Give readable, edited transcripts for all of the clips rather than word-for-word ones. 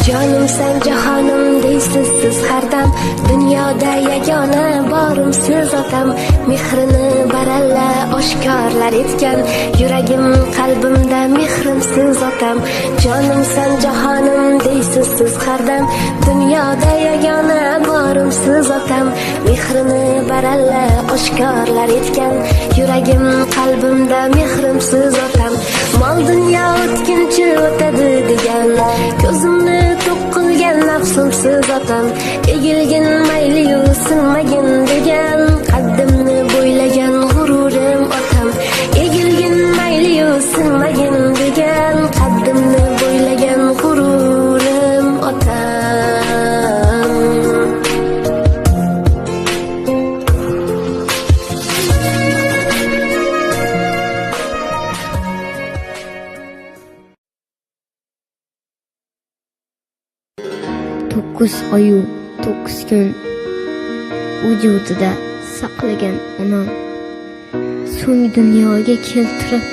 Canım sen cahanım deysiz siz har dam, dunyoda yagona borim siz otam. Mehrini baralla oshkorlar etgan, yuragim qalbimda mehrim siz otam. Canım sen cahanım deysiz siz har dam, dunyoda yagona borim siz otam. Mehrini baralla oshkorlar etgan, yuragim qalbimda mehrim siz otam. Mol dunyo o'tkinchi o'tadi degan, ko'zimni to'q qilgan nafsim siz otam. Egilgin mayli-yu sinmagin degan, qaddimni bo'ylagan g'ururim otam. Egilgin mayli-yu sinmagin degan, qaddimni bo'ylagan g'ururim otam. To'qqiz oyu 9 kun vujudida saqlagan onam, so'ng dunyoga keltirib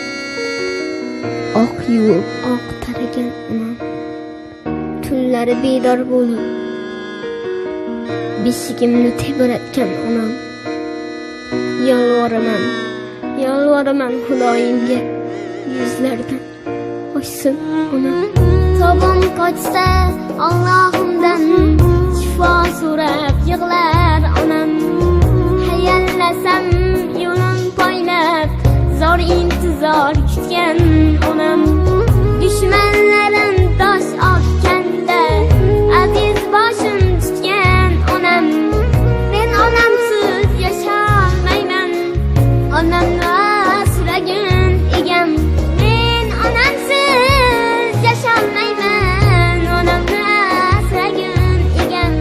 oq yuvib oq taragan onam. Tunlari bedor bo'lib beshigimni tebratgan onam. Yolvoraman Xudoyimga, yuzlardan ochsin onam. Tobim qochsa Allohimdan shifo so'rab yig'lar onam. Hayallasam yo'lim poylab zor intizor kutgan onam. Dushmanlarim tosh otganda aziz boshim tutgan onam. Men onamsiz yasholmayman, onamni asragan egam. Men onamsiz yasholmayman, onamni asragan egam.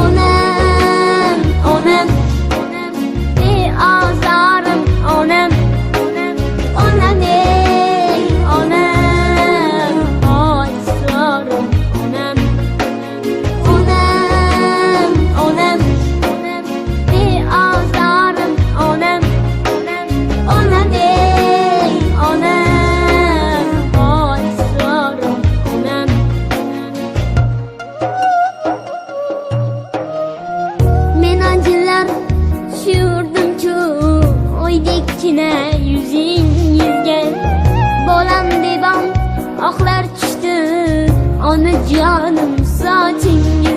Onam, onam, onam, beozorim onam. Onam, onam, oysrorim onam. Onam, onam, onam, beozorim onam. Onam, onam, oysrorim onam. Men anjirlar tushirdim-ku o'ydekkina yuzingizga. Bolam debam oqlar tushdi onajonim sochingga.